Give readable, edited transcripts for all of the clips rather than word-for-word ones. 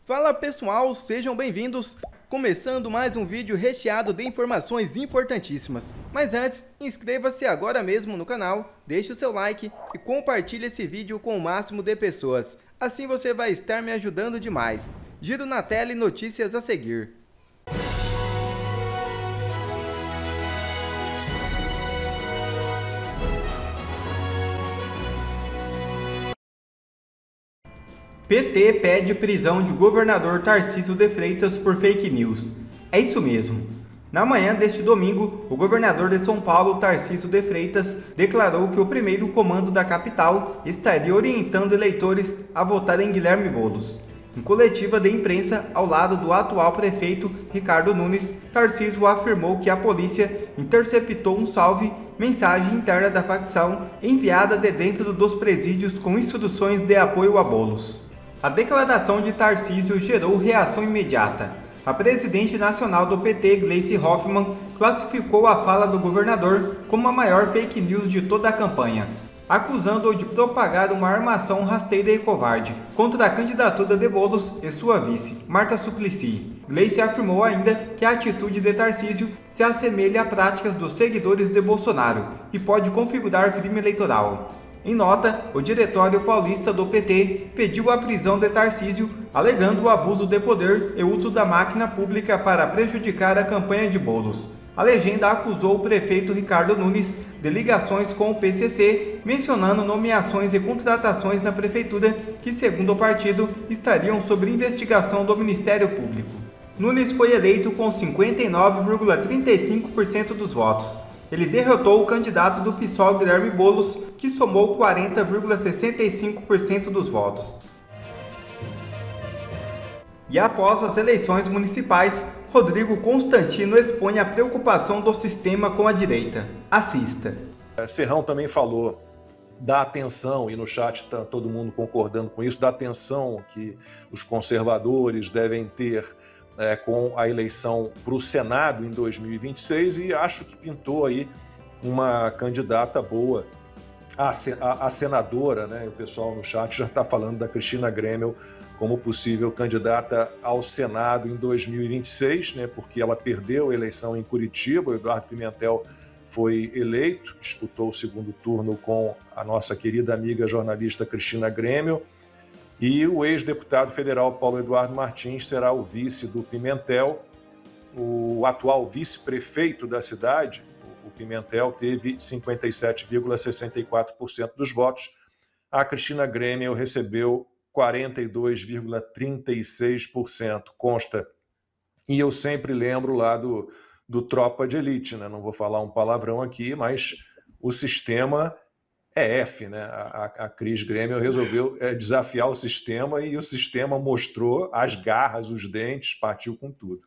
Fala pessoal, sejam bem-vindos! Começando mais um vídeo recheado de informações importantíssimas. Mas antes, inscreva-se agora mesmo no canal, deixe o seu like e compartilhe esse vídeo com o máximo de pessoas. Assim você vai estar me ajudando demais. Giro na tela e notícias a seguir. PT pede prisão de governador Tarcísio de Freitas por fake news. É isso mesmo. Na manhã deste domingo, o governador de São Paulo, Tarcísio de Freitas, declarou que o primeiro comando da capital estaria orientando eleitores a votar em Guilherme Boulos. Em coletiva de imprensa, ao lado do atual prefeito Ricardo Nunes, Tarcísio afirmou que a polícia interceptou mensagem interna da facção enviada de dentro dos presídios com instruções de apoio a Boulos. A declaração de Tarcísio gerou reação imediata. A presidente nacional do PT, Gleisi Hoffmann, classificou a fala do governador como a maior fake news de toda a campanha, acusando-o de propagar uma armação rasteira e covarde contra a candidatura de Boulos e sua vice, Marta Suplicy. Gleisi afirmou ainda que a atitude de Tarcísio se assemelha a práticas dos seguidores de Bolsonaro e pode configurar crime eleitoral. Em nota, o Diretório Paulista do PT pediu a prisão de Tarcísio, alegando o abuso de poder e uso da máquina pública para prejudicar a campanha de Boulos. A legenda acusou o prefeito Ricardo Nunes de ligações com o PCC, mencionando nomeações e contratações na prefeitura que, segundo o partido, estariam sob investigação do Ministério Público. Nunes foi eleito com 59,35% dos votos. Ele derrotou o candidato do PSOL, Guilherme Boulos, que somou 40,65% dos votos. E após as eleições municipais, Rodrigo Constantino expõe a preocupação do sistema com a direita. Assista. Serrão também falou da atenção, e no chat está todo mundo concordando com isso, da atenção que os conservadores devem ter com a eleição para o Senado em 2026, e acho que pintou aí uma candidata boa a senadora, né? O pessoal no chat já está falando da Cristina Grêmio como possível candidata ao Senado em 2026, né? Porque ela perdeu a eleição em Curitiba, o Eduardo Pimentel foi eleito, disputou o segundo turno com a nossa querida amiga jornalista Cristina Grêmio, e o ex-deputado federal Paulo Eduardo Martins será o vice do Pimentel. O atual vice-prefeito da cidade, o Pimentel, teve 57,64% dos votos. A Cristina Grêmio recebeu 42,36%. Consta. E eu sempre lembro lá do Tropa de Elite, né? Não vou falar um palavrão aqui, mas o sistema é F, né? A Cris Grêmio resolveu desafiar o sistema, e o sistema mostrou as garras, os dentes, partiu com tudo.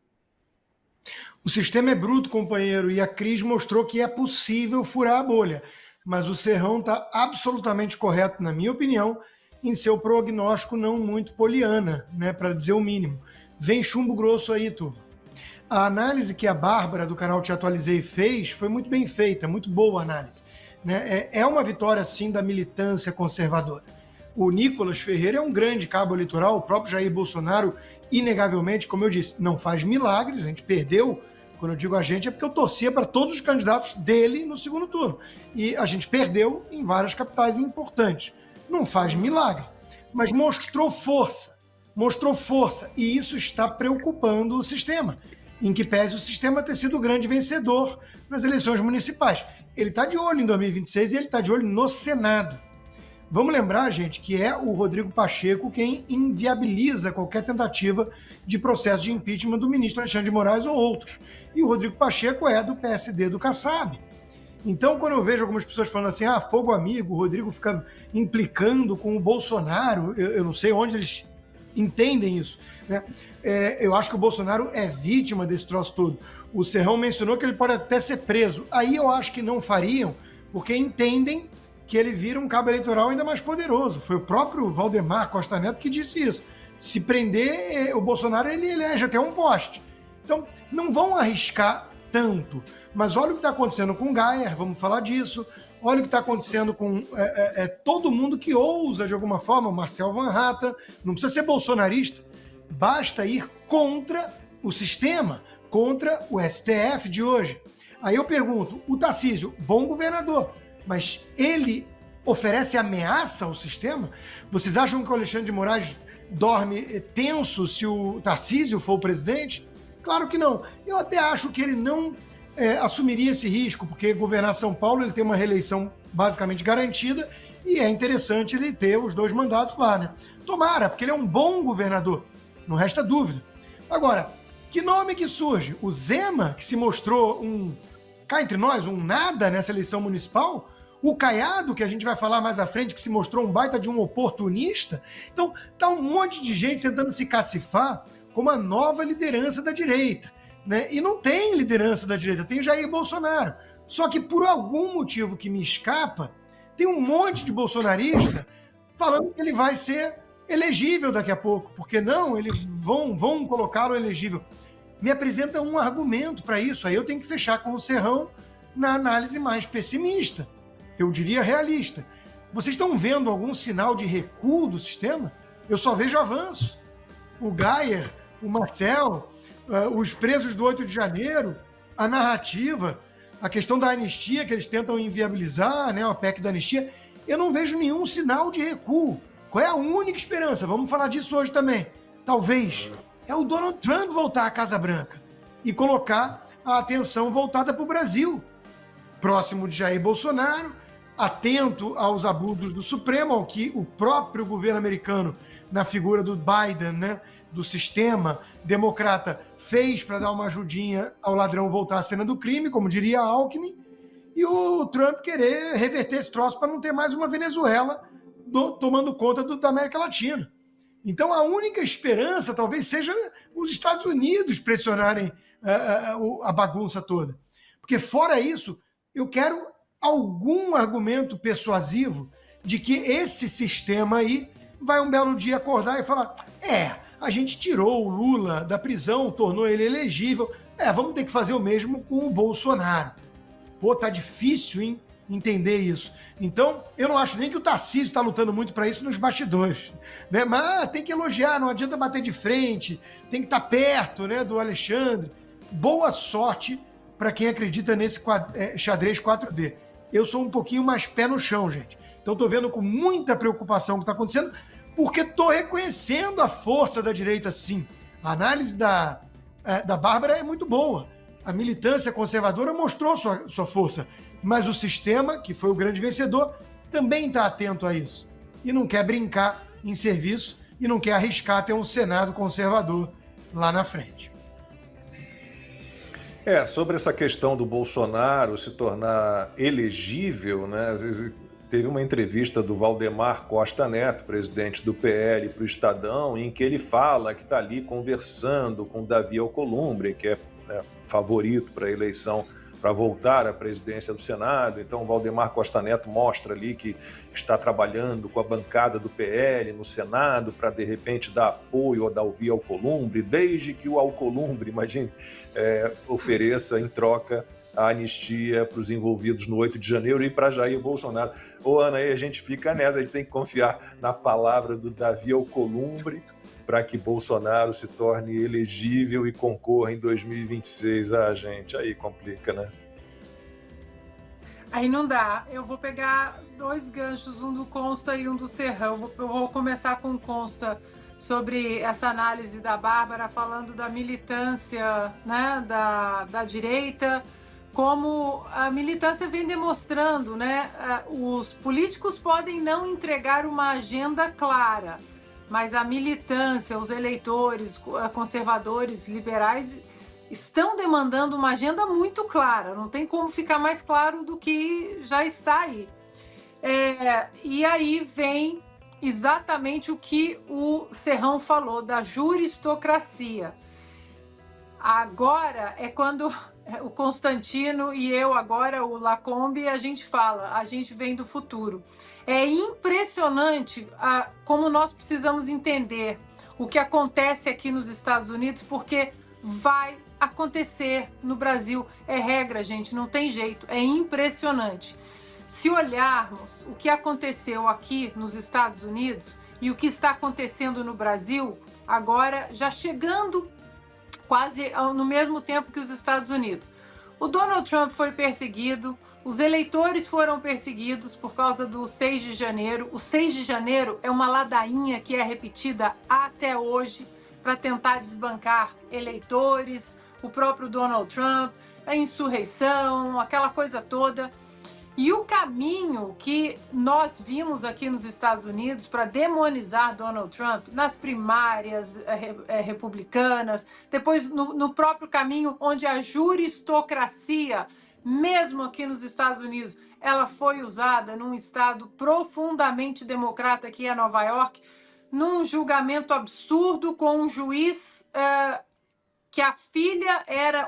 O sistema é bruto, companheiro, e a Cris mostrou que é possível furar a bolha. Mas o Serrão está absolutamente correto, na minha opinião, em seu prognóstico não muito poliana, né? Para dizer o mínimo. Vem chumbo grosso aí, turma. A análise que a Bárbara, do canal Te Atualizei, fez foi muito bem feita, muito boa a análise. É uma vitória, sim, da militância conservadora. O Nicolas Ferreira é um grande cabo eleitoral, o próprio Jair Bolsonaro, inegavelmente, como eu disse, não faz milagres, a gente perdeu. Quando eu digo a gente, é porque eu torcia para todos os candidatos dele no segundo turno. E a gente perdeu em várias capitais importantes. Não faz milagre, mas mostrou força, e isso está preocupando o sistema, em que pese o sistema ter sido o grande vencedor nas eleições municipais. Ele está de olho em 2026 e ele está de olho no Senado. Vamos lembrar, gente, que é o Rodrigo Pacheco quem inviabiliza qualquer tentativa de processo de impeachment do ministro Alexandre de Moraes ou outros. E o Rodrigo Pacheco é do PSD do Kassab. Então, quando eu vejo algumas pessoas falando assim, fogo amigo, o Rodrigo fica implicando com o Bolsonaro, eu não sei onde eles entendem isso, né? Eu acho que o Bolsonaro é vítima desse troço todo. O Serrão mencionou que ele pode até ser preso. Aí eu acho que não fariam, porque entendem que ele vira um cabo eleitoral ainda mais poderoso. Foi o próprio Valdemar Costa Neto que disse isso. Se prender o Bolsonaro, ele elege até um poste. Então, não vão arriscar tanto. Mas olha o que está acontecendo com o Gayer, vamos falar disso. Olha o que está acontecendo com todo mundo que ousa, de alguma forma, o Marcel Van Hatten, não precisa ser bolsonarista, basta ir contra o sistema, contra o STF de hoje. Aí eu pergunto, o Tarcísio, bom governador, mas ele oferece ameaça ao sistema? Vocês acham que o Alexandre de Moraes dorme tenso se o Tarcísio for o presidente? Claro que não. Eu até acho que ele não assumiria esse risco, porque governar São Paulo ele tem uma reeleição basicamente garantida e é interessante ele ter os 2 mandatos lá, né? Tomara, porque ele é um bom governador, não resta dúvida. Agora, que nome que surge? O Zema, que se mostrou cá entre nós, um nada nessa eleição municipal? O Caiado, que a gente vai falar mais à frente, que se mostrou um baita de um oportunista? Então, tá um monte de gente tentando se cacifar como a nova liderança da direita, né? E não tem liderança da direita, tem Jair Bolsonaro. Só que por algum motivo que me escapa, tem um monte de bolsonarista falando que ele vai ser elegível daqui a pouco. Porque não, eles vão colocá-lo elegível. Me apresenta um argumento para isso. Aí eu tenho que fechar com o Serrão na análise mais pessimista. Eu diria realista. Vocês estão vendo algum sinal de recuo do sistema? Eu só vejo avanço. O Geyer, o Marcel, os presos do 8 de janeiro, a narrativa, a questão da anistia que eles tentam inviabilizar, né, a PEC da anistia, eu não vejo nenhum sinal de recuo. Qual é a única esperança? Vamos falar disso hoje também. Talvez é o Donald Trump voltar à Casa Branca e colocar a atenção voltada para o Brasil. Próximo de Jair Bolsonaro, atento aos abusos do Supremo, ao que o próprio governo americano, na figura do Biden, né, do sistema democrata, fez para dar uma ajudinha ao ladrão voltar à cena do crime, como diria Alckmin, e o Trump querer reverter esse troço para não ter mais uma Venezuela tomando conta da América Latina. Então a única esperança talvez seja os Estados Unidos pressionarem a bagunça toda. Porque fora isso, eu quero algum argumento persuasivo de que esse sistema aí vai um belo dia acordar e falar: a gente tirou o Lula da prisão, tornou ele elegível, vamos ter que fazer o mesmo com o Bolsonaro. Pô, tá difícil, hein, entender isso. Então, eu não acho nem que o Tarcísio está lutando muito para isso nos bastidores, né? Mas tem que elogiar, não adianta bater de frente, tem que estar perto, né, do Alexandre. Boa sorte para quem acredita nesse xadrez 4D. Eu sou um pouquinho mais pé no chão, gente. Então, estou vendo com muita preocupação o que está acontecendo, porque estou reconhecendo a força da direita, sim. A análise da Bárbara é muito boa. A militância conservadora mostrou sua força, mas o sistema, que foi o grande vencedor, também está atento a isso. E não quer brincar em serviço e não quer arriscar ter um Senado conservador lá na frente. Sobre essa questão do Bolsonaro se tornar elegível, né? Teve uma entrevista do Valdemar Costa Neto, presidente do PL, para o Estadão, em que ele fala que está ali conversando com Davi Alcolumbre, que é favorito para a eleição, para voltar à presidência do Senado. Então, o Valdemar Costa Neto mostra ali que está trabalhando com a bancada do PL no Senado para, de repente, dar apoio ao Davi Alcolumbre, desde que o Alcolumbre, imagine, ofereça em troca a anistia para os envolvidos no 8 de janeiro e para Jair Bolsonaro. Ana, aí a gente fica nessa, a gente tem que confiar na palavra do Davi Alcolumbre para que Bolsonaro se torne elegível e concorra em 2026. Gente, aí complica, né? Aí não dá. Eu vou pegar 2 ganchos, um do Consta e um do Serrão. Eu vou começar com o Consta sobre essa análise da Bárbara, falando da militância, né, da direita, como a militância vem demonstrando, né? Os políticos podem não entregar uma agenda clara, mas a militância, os eleitores, conservadores, liberais, estão demandando uma agenda muito clara. Não tem como ficar mais claro do que já está aí. E aí vem exatamente o que o Serrão falou, da juristocracia. Agora é quando o Constantino e eu, agora o Lacombe, a gente fala, a gente vem do futuro. É impressionante como nós precisamos entender o que acontece aqui nos Estados Unidos, porque vai acontecer no Brasil. É regra, gente, não tem jeito. É impressionante. Se olharmos o que aconteceu aqui nos Estados Unidos e o que está acontecendo no Brasil, agora já chegando quase no mesmo tempo que os Estados Unidos. O Donald Trump foi perseguido, os eleitores foram perseguidos por causa do 6 de janeiro. O 6 de janeiro é uma ladainha que é repetida até hoje para tentar desbancar eleitores, o próprio Donald Trump, a insurreição, aquela coisa toda. E o caminho que nós vimos aqui nos Estados Unidos para demonizar Donald Trump nas primárias republicanas, depois no próprio caminho onde a juristocracia, mesmo aqui nos Estados Unidos, ela foi usada num estado profundamente democrata que é Nova York, num julgamento absurdo com um juiz que a filha é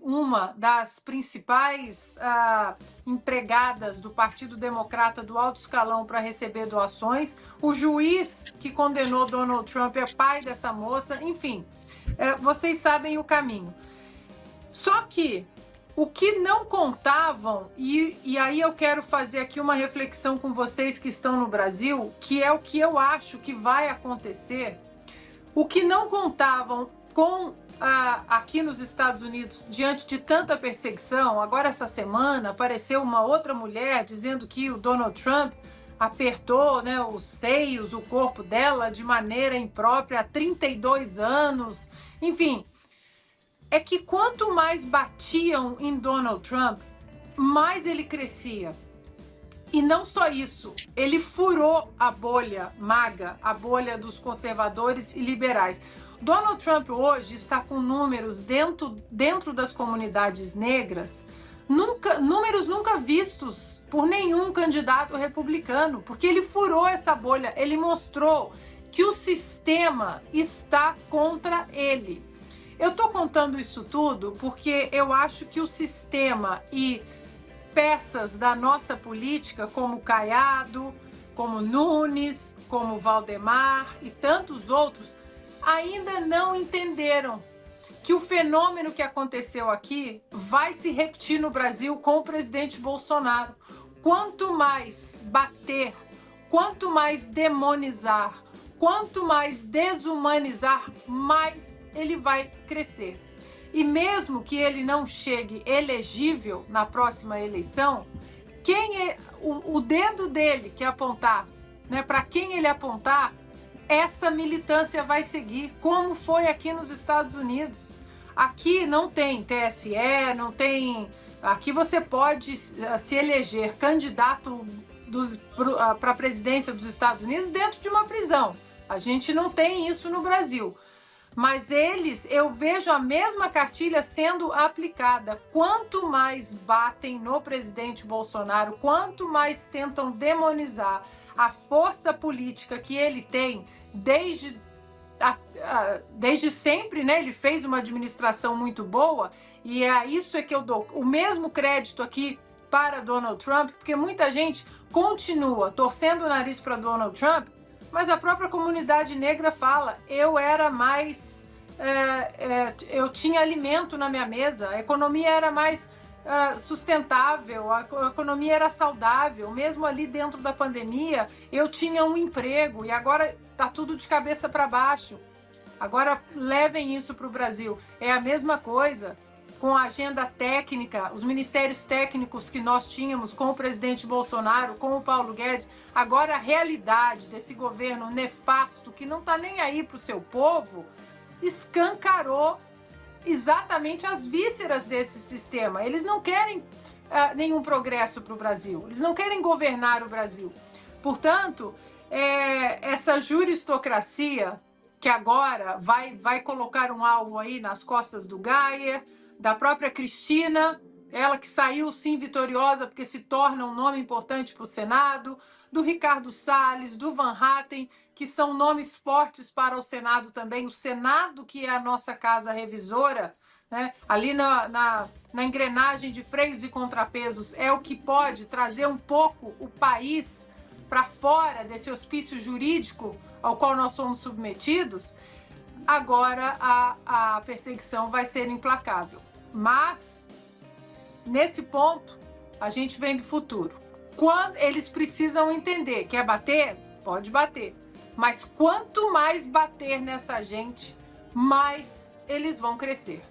uma das principais empregadas do Partido Democrata do alto escalão para receber doações. O juiz que condenou Donald Trump é pai dessa moça. Enfim, vocês sabem o caminho. Só que o que não contavam, e aí eu quero fazer aqui uma reflexão com vocês que estão no Brasil, que é o que eu acho que vai acontecer. O que não contavam aqui nos Estados Unidos, diante de tanta perseguição, agora essa semana apareceu uma outra mulher dizendo que o Donald Trump apertou, né, os seios, o corpo dela de maneira imprópria há 32 anos. Enfim, é que quanto mais batiam em Donald Trump, mais ele crescia. E não só isso, ele furou a bolha MAGA, a bolha dos conservadores e liberais. Donald Trump hoje está com números dentro das comunidades negras, números nunca vistos por nenhum candidato republicano, porque ele furou essa bolha, ele mostrou que o sistema está contra ele. Eu estou contando isso tudo porque eu acho que o sistema e peças da nossa política, como Caiado, como Nunes, como Valdemar e tantos outros, ainda não entenderam que o fenômeno que aconteceu aqui vai se repetir no Brasil com o presidente Bolsonaro. Quanto mais bater, quanto mais demonizar, quanto mais desumanizar, mais ele vai crescer. E mesmo que ele não chegue elegível na próxima eleição, o dedo dele que apontar, né, para quem ele apontar, essa militância vai seguir, como foi aqui nos Estados Unidos. Aqui não tem TSE, não tem... Aqui você pode se eleger candidato para a presidência dos Estados Unidos dentro de uma prisão. A gente não tem isso no Brasil. Mas eu vejo a mesma cartilha sendo aplicada. Quanto mais batem no presidente Bolsonaro, quanto mais tentam demonizar a força política que ele tem desde sempre, né? Ele fez uma administração muito boa e isso é que eu dou o mesmo crédito aqui para Donald Trump, porque muita gente continua torcendo o nariz para Donald Trump, mas a própria comunidade negra fala, eu tinha alimento na minha mesa, a economia era mais sustentável, a economia era saudável, mesmo ali dentro da pandemia, eu tinha um emprego e agora tá tudo de cabeça para baixo. Agora levem isso para o Brasil. É a mesma coisa com a agenda técnica, os ministérios técnicos que nós tínhamos com o presidente Bolsonaro, com o Paulo Guedes. Agora a realidade desse governo nefasto que não está nem aí para o seu povo escancarou exatamente as vísceras desse sistema. Eles não querem nenhum progresso para o Brasil, eles não querem governar o Brasil. Portanto, essa juristocracia que agora vai colocar um alvo aí nas costas do Geyer, da própria Cristina, ela que saiu sim vitoriosa porque se torna um nome importante para o Senado, do Ricardo Salles, do Van Hatten, que são nomes fortes para o Senado também. O Senado, que é a nossa casa revisora, né, ali na engrenagem de freios e contrapesos, é o que pode trazer um pouco o país para fora desse hospício jurídico ao qual nós somos submetidos. Agora a perseguição vai ser implacável. Mas, nesse ponto, a gente vem do futuro. Quando eles precisam entender, quer bater? Pode bater. Mas quanto mais bater nessa gente, mais eles vão crescer.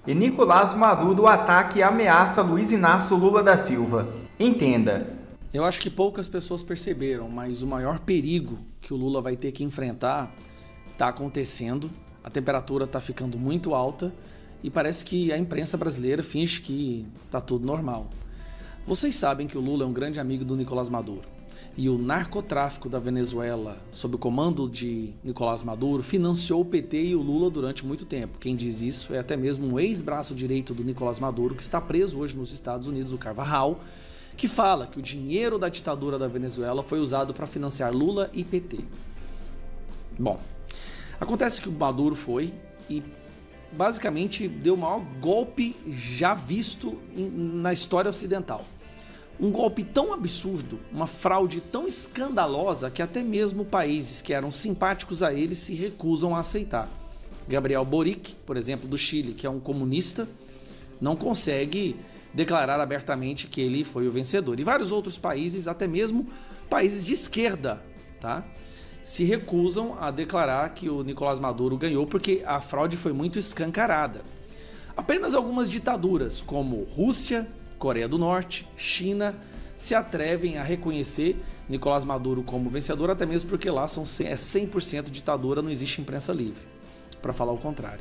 E Nicolás Maduro ataca e ameaça Luiz Inácio Lula da Silva. Entenda. Eu acho que poucas pessoas perceberam, mas o maior perigo que o Lula vai ter que enfrentar está acontecendo. A temperatura está ficando muito alta e parece que a imprensa brasileira finge que está tudo normal. Vocês sabem que o Lula é um grande amigo do Nicolás Maduro. E o narcotráfico da Venezuela, sob o comando de Nicolás Maduro, financiou o PT e o Lula durante muito tempo. Quem diz isso é até mesmo um ex-braço direito do Nicolás Maduro, que está preso hoje nos Estados Unidos, o Carvajal, que fala que o dinheiro da ditadura da Venezuela foi usado para financiar Lula e PT. Bom, acontece que o Maduro foi e basicamente deu o maior golpe já visto na história ocidental. Um golpe tão absurdo, uma fraude tão escandalosa que até mesmo países que eram simpáticos a ele se recusam a aceitar. Gabriel Boric, por exemplo, do Chile, que é um comunista, não consegue declarar abertamente que ele foi o vencedor. E vários outros países, até mesmo países de esquerda, tá? Se recusam a declarar que o Nicolás Maduro ganhou porque a fraude foi muito escancarada. Apenas algumas ditaduras, como Rússia, Coreia do Norte, China, se atrevem a reconhecer Nicolás Maduro como vencedor, até mesmo porque lá é 100% ditadura, não existe imprensa livre, para falar o contrário.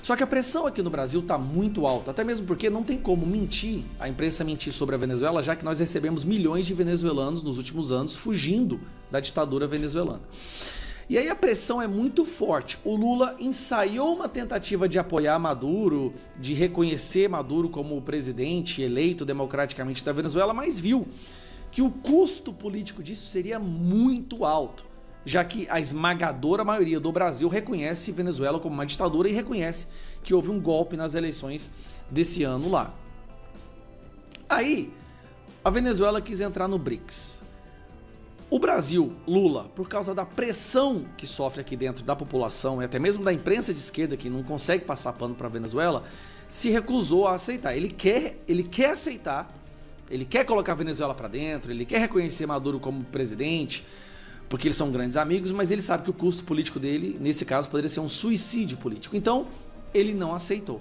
Só que a pressão aqui no Brasil está muito alta, até mesmo porque não tem como mentir, a imprensa mentir sobre a Venezuela, já que nós recebemos milhões de venezuelanos nos últimos anos fugindo da ditadura venezuelana. E aí a pressão é muito forte. O Lula ensaiou uma tentativa de apoiar Maduro, de reconhecer Maduro como o presidente eleito democraticamente da Venezuela, mas viu que o custo político disso seria muito alto, já que a esmagadora maioria do Brasil reconhece Venezuela como uma ditadura e reconhece que houve um golpe nas eleições desse ano lá. Aí, a Venezuela quis entrar no BRICS. O Brasil, Lula, por causa da pressão que sofre aqui dentro da população e até mesmo da imprensa de esquerda que não consegue passar pano para a Venezuela, se recusou a aceitar. Ele quer aceitar, ele quer colocar a Venezuela para dentro, ele quer reconhecer Maduro como presidente, porque eles são grandes amigos, mas ele sabe que o custo político dele, nesse caso, poderia ser um suicídio político. Então, ele não aceitou.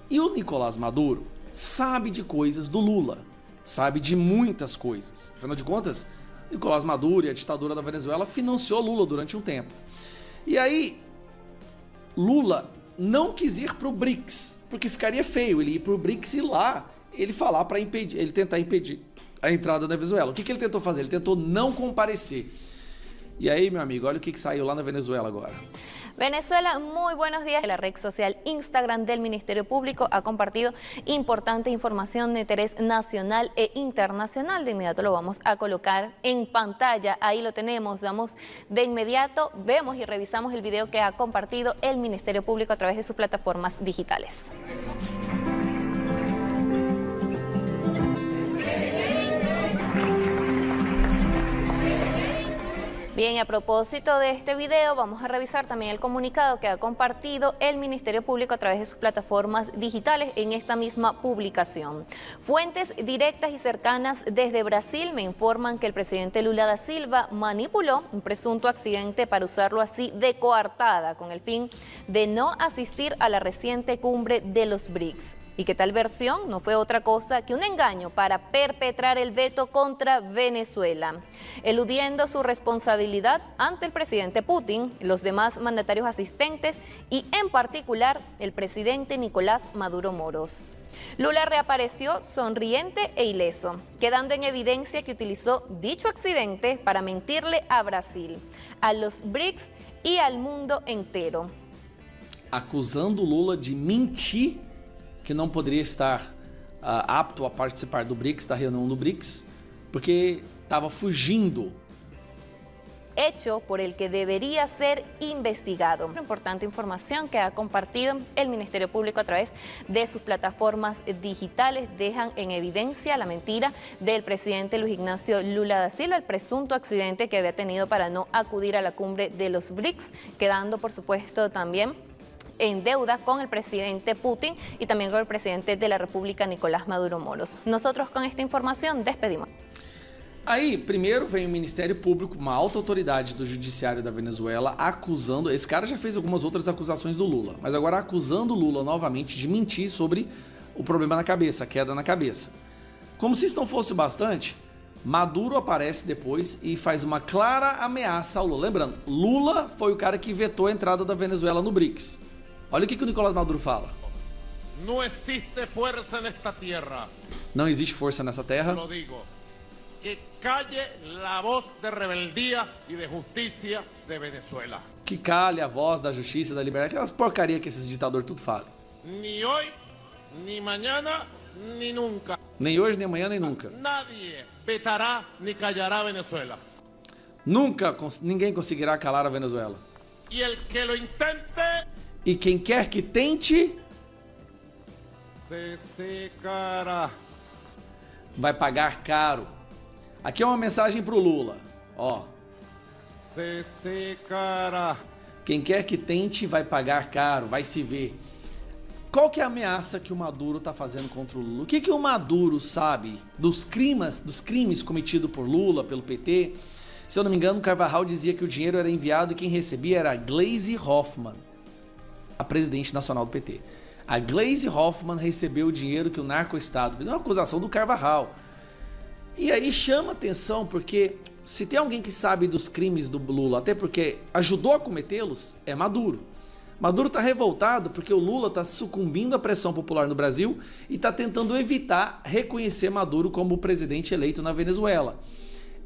E o Nicolás Maduro sabe de coisas do Lula, sabe de muitas coisas. Afinal de contas, Nicolás Maduro e a ditadura da Venezuela financiou Lula durante um tempo. E aí, Lula não quis ir para o BRICS, porque ficaria feio ele ir para o BRICS e lá ele falar para impedir, ele tentar impedir a entrada da Venezuela. O que ele tentou fazer? Ele tentou não comparecer. E aí, meu amigo, olha o que saiu lá na Venezuela agora. Venezuela, muy buenos días. La red social Instagram del Ministerio Público ha compartido importante información de interés nacional e internacional. De inmediato lo vamos a colocar en pantalla. Ahí lo tenemos. Damos de inmediato, vemos y revisamos el video que ha compartido el Ministerio Público a través de sus plataformas digitales. Bien, a propósito de este video, vamos a revisar también el comunicado que ha compartido el Ministerio Público a través de sus plataformas digitales en esta misma publicación. Fuentes directas y cercanas desde Brasil me informan que el presidente Lula da Silva manipuló un presunto accidente para usarlo así de coartada con el fin de no asistir a la reciente cumbre de los BRICS. Y que tal versión no fue otra cosa que un engaño para perpetrar el veto contra Venezuela, eludiendo su responsabilidad ante el presidente Putin, los demás mandatarios asistentes y en particular el presidente Nicolás Maduro Moros. Lula reapareció sonriente e ileso, quedando en evidencia que utilizó dicho accidente para mentirle a Brasil, a los BRICS y al mundo entero. Acusando Lula de mentir que não poderia estar apto a participar do BRICS, da reunião do BRICS, porque estava fugindo. Hecho por el que debería ser investigado. Una importante información que ha compartido el Ministerio Público a través de sus plataformas digitales dejan en evidencia la mentira del presidente Luis Ignacio Lula da Silva, el presunto accidente que había tenido para no acudir a la cumbre de los BRICS, quedando por supuesto también en deuda con el presidente Putin y también con el presidente de la República, Nicolás Maduro Moros. Nosotros con esta información despedimos. Aí, primeiro vem o Ministério Público, uma alta autoridade do judiciário da Venezuela, acusando... Esse cara já fez algumas outras acusações do Lula, mas agora acusando o Lula novamente de mentir sobre o problema na cabeça, a queda na cabeça. Como se isso não fosse o bastante, Maduro aparece depois e faz uma clara ameaça ao Lula. Lembrando, Lula foi o cara que vetou a entrada da Venezuela no BRICS. Olha o que o Nicolás Maduro fala. Não existe força nesta terra. Não existe força nessa terra. Lo digo. Que calle la voz de rebeldia e de justiça de Venezuela. Que cale a voz da justiça e da liberdade. Aquelas porcaria que esses ditadores tudo falam. Ni hoje, ni mañana, ni nunca. Nem hoje, nem amanhã, nem nunca. Nadie vetará ni callará Venezuela. Nunca ninguém conseguirá calar a Venezuela. E el que lo intente... E quem quer que tente... se secará. Vai pagar caro. Aqui é uma mensagem pro Lula. Ó. Se secará. Quem quer que tente vai pagar caro, vai se ver. Qual que é a ameaça que o Maduro tá fazendo contra o Lula? O que o Maduro sabe dos crimes cometidos por Lula, pelo PT? Se eu não me engano, Carvajal dizia que o dinheiro era enviado e quem recebia era a Gleisi Hoffmann, a presidente nacional do PT. A Gleisi Hoffmann recebeu o dinheiro que o narco-estado fez. É uma acusação do Carvajal. E aí chama atenção porque se tem alguém que sabe dos crimes do Lula, até porque ajudou a cometê-los, é Maduro. Maduro está revoltado porque o Lula está sucumbindo à pressão popular no Brasil e está tentando evitar reconhecer Maduro como o presidente eleito na Venezuela.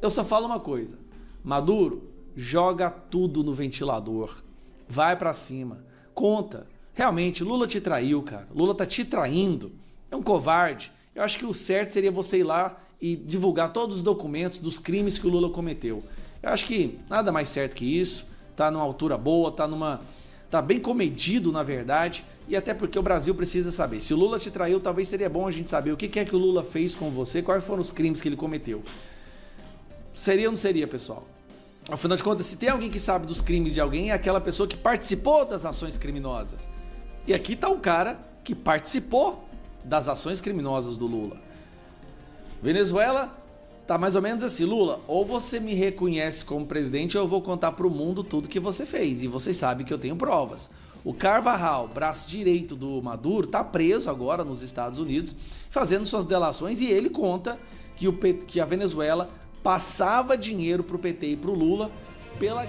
Eu só falo uma coisa, Maduro, joga tudo no ventilador, vai para cima, conta. Realmente, Lula te traiu, cara. Lula tá te traindo. É um covarde. Eu acho que o certo seria você ir lá e divulgar todos os documentos dos crimes que o Lula cometeu. Eu acho que nada mais certo que isso. Tá numa altura boa, tá bem comedido, na verdade. E até porque o Brasil precisa saber. Se o Lula te traiu, talvez seria bom a gente saber o que é que o Lula fez com você, quais foram os crimes que ele cometeu. Seria ou não seria, pessoal? Afinal de contas, se tem alguém que sabe dos crimes de alguém, é aquela pessoa que participou das ações criminosas. E aqui tá o cara que participou das ações criminosas do Lula. Venezuela tá mais ou menos assim, Lula, ou você me reconhece como presidente ou eu vou contar pro mundo tudo que você fez. E vocês sabem que eu tenho provas. O Carvajal, braço direito do Maduro, tá preso agora nos Estados Unidos, fazendo suas delações e ele conta que a Venezuela passava dinheiro pro PT e pro Lula pela...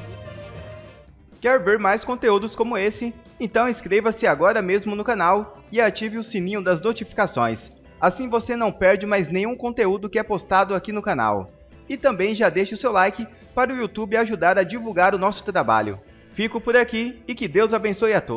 Quer ver mais conteúdos como esse? Então inscreva-se agora mesmo no canal e ative o sininho das notificações. Assim você não perde mais nenhum conteúdo que é postado aqui no canal. E também já deixe o seu like para o YouTube ajudar a divulgar o nosso trabalho. Fico por aqui e que Deus abençoe a todos.